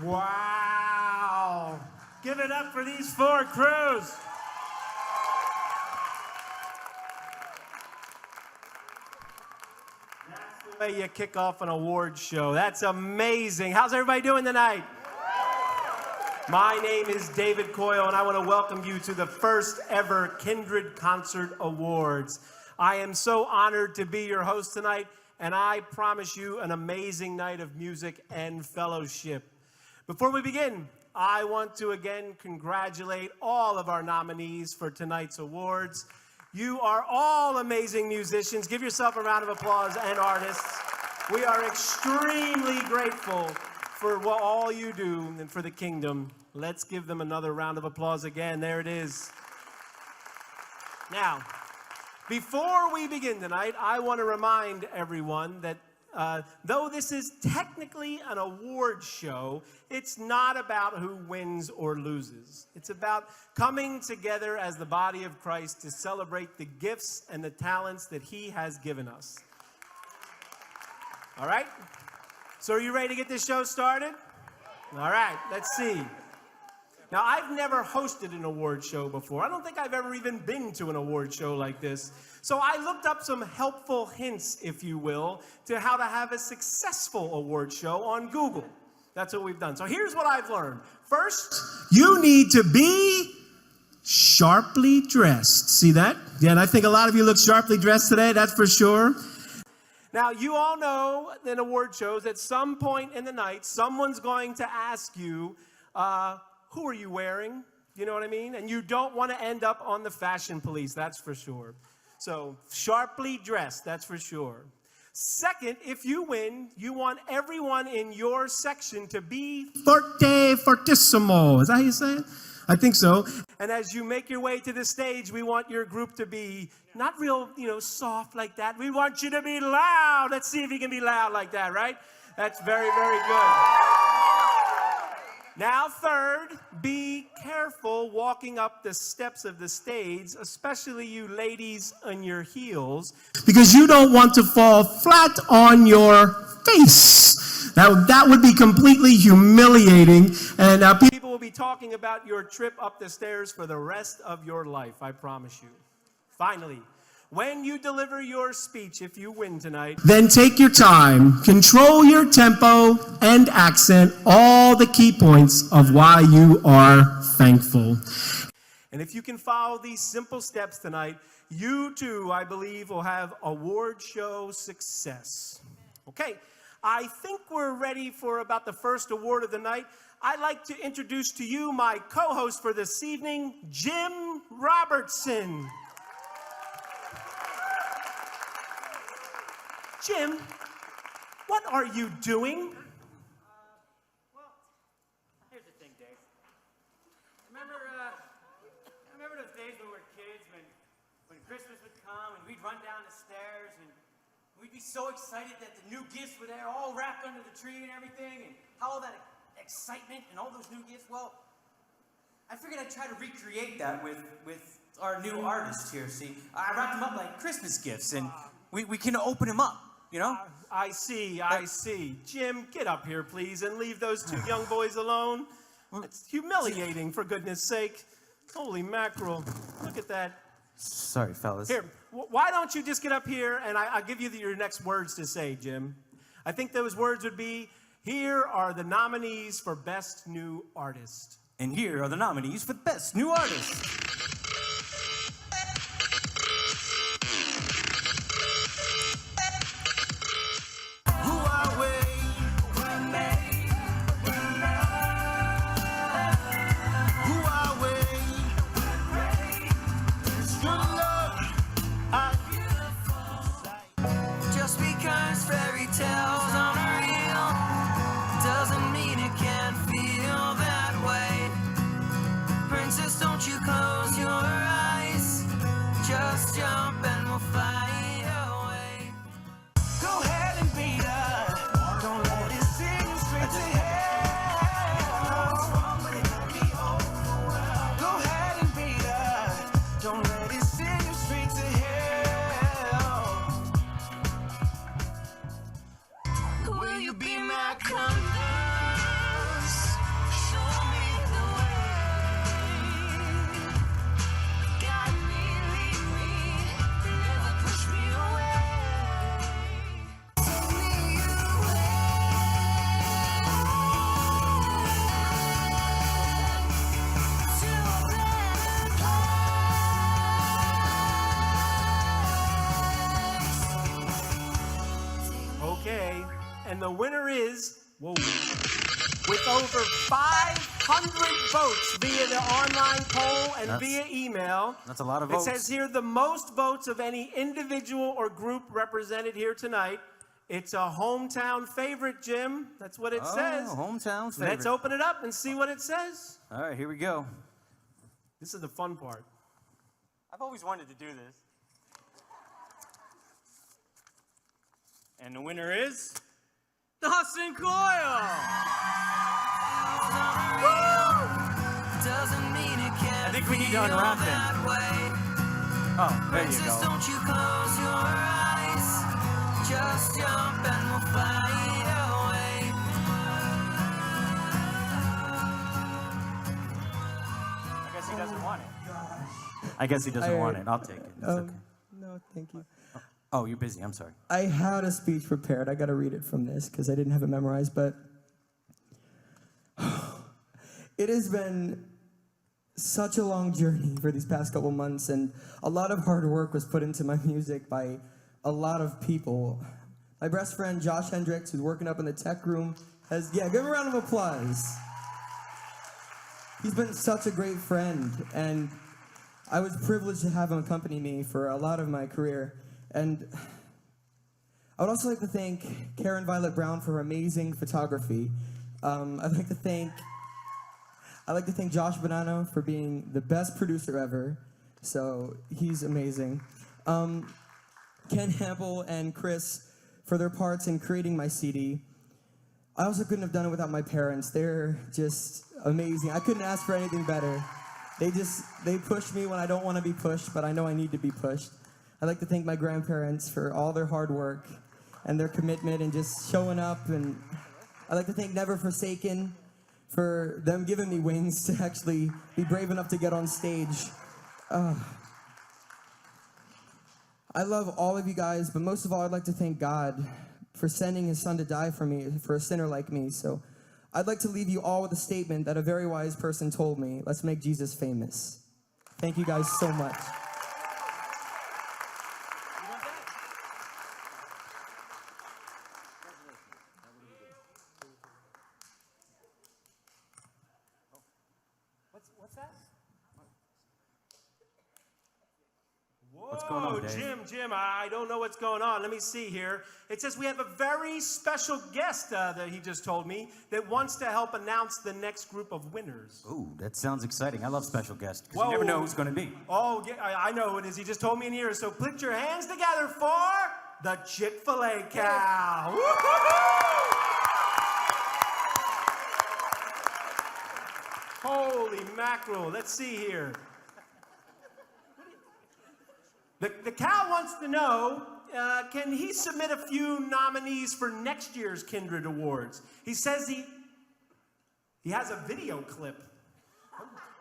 Wow. Give it up for these four crews. That's the way you kick off an award show. That's amazing. How's everybody doing tonight? My name is David Coyle, and I want to welcome you to the first ever Kindred Concert Awards. I am so honored to be your host tonight, and I promise you an amazing night of music and fellowship. Before we begin, I want to again congratulate all of our nominees for tonight's awards. You are all amazing musicians. Give yourself a round of applause, and artists. We are extremely grateful for what all you do and for the kingdom. Let's give them another round of applause again. There it is. Now, before we begin tonight, I want to remind everyone that though this is technically an award show, it's not about who wins or loses. It's about coming together as the body of Christ to celebrate the gifts and the talents that He has given us. All right? So are you ready to get this show started? All right, let's see. Now, I've never hosted an award show before. I don't think I've ever even been to an award show like this. So I looked up some helpful hints, if you will, to how to have a successful award show on Google. That's what we've done. So here's what I've learned. First, you need to be sharply dressed. See that? Yeah, and I think a lot of you look sharply dressed today, that's for sure. Now, you all know in award shows at some point in the night, someone's going to ask you, who are you wearing? You know what I mean? And you don't want to end up on the fashion police, that's for sure. So, sharply dressed, that's for sure. Second, if you win, you want everyone in your section to be fortissimo. Is that how you say it? I think so. And as you make your way to the stage, we want your group to be not real, soft like that. We want you to be loud. Let's see if you can be loud like that, right? That's very, very good. Now, third, be careful walking up the steps of the stage, especially you ladies on your heels, because you don't want to fall flat on your face. That would be completely humiliating, and people will be talking about your trip up the stairs for the rest of your life, I promise you. Finally, when you deliver your speech, if you win tonight, then take your time, control your tempo, and accent all the key points of why you are thankful. And if you can follow these simple steps tonight, you too, I believe, will have award show success. Okay, I think we're ready for about the first award of the night. I'd like to introduce to you my co-host for this evening, Jim Robertson. Jim, what are you doing? Well, here's the thing, Dave. Remember those days when we were kids, when Christmas would come and we'd run down the stairs and we'd be so excited that the new gifts were there, all wrapped under the tree and everything, and how all that excitement and all those new gifts? Well, I figured I'd try to recreate that with our new artist here. See, I wrapped them up like Christmas gifts, and we can open them up. I see. Jim, get up here, please, and leave those two young boys alone. It's humiliating, for goodness sake. Holy mackerel. Look at that. Sorry, fellas. Here, why don't you just get up here, and I'll give you your next words to say, Jim. I think those words would be, here are the nominees for Best New Artist. And here are the nominees for Best New Artist. Don't you close your over 500 votes via the online poll and via email. That's a lot of votes. It says here the most votes of any individual or group represented here tonight. It's a hometown favorite, Jim. That's what it says. Hometown favorite. Let's open it up and see what it says. All right, here we go. This is the fun part. I've always wanted to do this. And the winner is Dawson Coyle. I think we need to unwrap him. Oh, there you go. Don't you close your eyes. Just jump and we'll fly away. I guess he doesn't want it. I guess he doesn't want it. I'll take it. It's okay. No, thank you. Oh, you're busy. I'm sorry. I had a speech prepared. I got to read it from this because I didn't have it memorized, but it has been such a long journey for these past couple months, and a lot of hard work was put into my music by a lot of people. My best friend, Josh Hendricks, who's working up in the tech room, give him a round of applause. He's been such a great friend, and I was privileged to have him accompany me for a lot of my career. And I would also like to thank Karen Violet Brown for her amazing photography. I'd like to thank Josh Bonanno for being the best producer ever. So he's amazing. Ken Hampel and Chris for their parts in creating my CD. I also couldn't have done it without my parents. They're just amazing. I couldn't ask for anything better. They push me when I don't want to be pushed, but I know I need to be pushed. I'd like to thank my grandparents for all their hard work and their commitment and just showing up. And I'd like to thank Never Forsaken for them giving me wings to actually be brave enough to get on stage. I love all of you guys, but most of all, I'd like to thank God for sending his son to die for me, for a sinner like me. So I'd like to leave you all with a statement that a very wise person told me. Let's make Jesus famous. Thank you guys so much. What's that? What's going on, Dave? Jim, I don't know what's going on. Let me see here. It says we have a very special guest that he just told me that wants to help announce the next group of winners. Ooh, that sounds exciting. I love special guests because you never know who's going to be. Oh, yeah, I know who it is. He just told me in here. So put your hands together for the Chick-fil-A cow. Woo-hoo-hoo! Holy mackerel. Let's see here. The cow wants to know, can he submit a few nominees for next year's Kindred Awards? He says he has a video clip.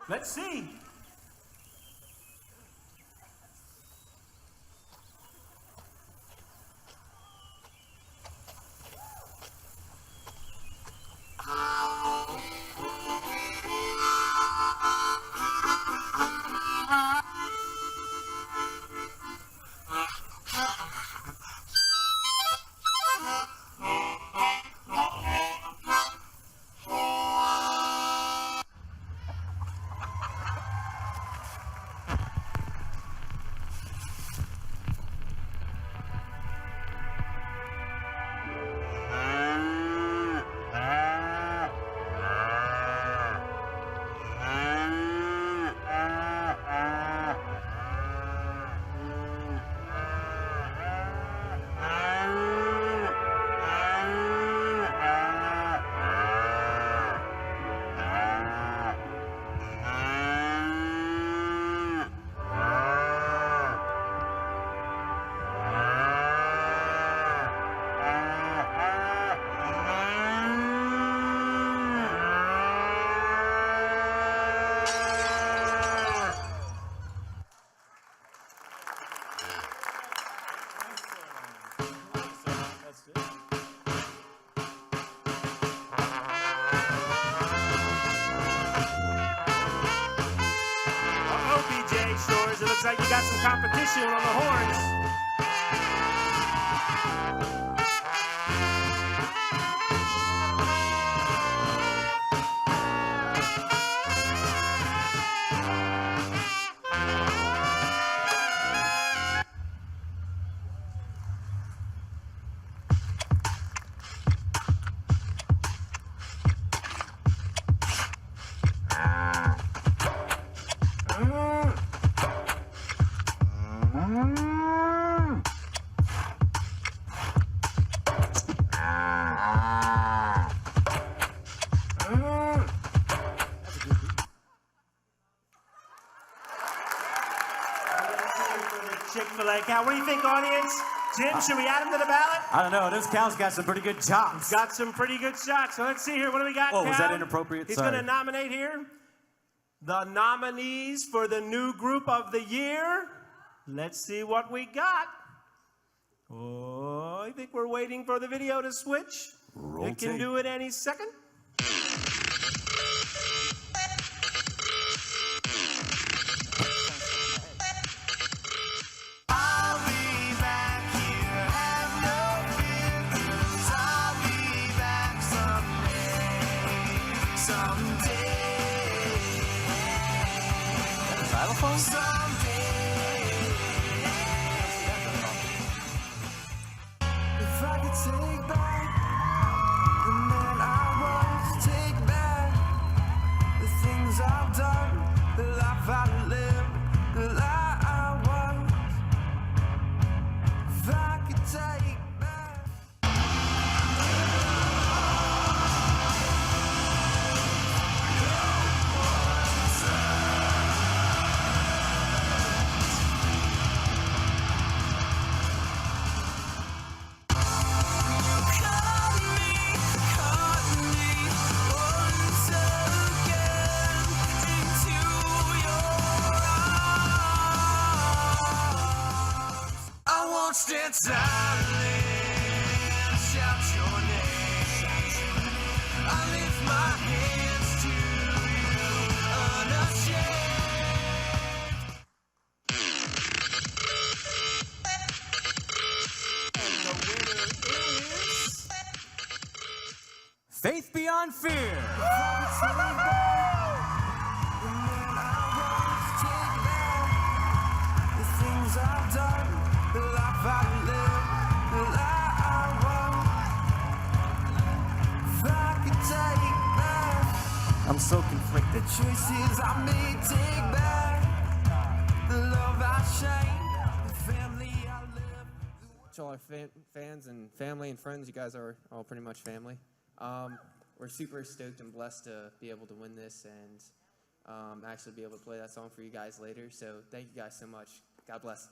Let's see. Looks like you got some competition on the horns. beautiful cow. What do you think, audience? Jim, should we add him to the ballot? I don't know. This cow's got some pretty good chops. Got some pretty good shots. So let's see here. What do we got, Oh, was Cal? that inappropriate? He's Sorry. going to nominate here the nominees for the new group of the year. Let's see what we got. Oh, I think we're waiting for the video to switch. It can do it any second. If I could take back the man I was, take back the things I've done, the life I lived, the lie I was. If I could take back. Stand silent, shout your name. I lift my hands to you, And the winner is... Faith Beyond Fear. the things I've done, the life I live, the lie I was. If I could take back I'm so conflicted. the choices I made, take back the love I shamed, the family I lived. To all our fans and family and friends, you guys are all pretty much family. We're super stoked and blessed to be able to win this and actually be able to play that song for you guys later. So thank you guys so much. God bless.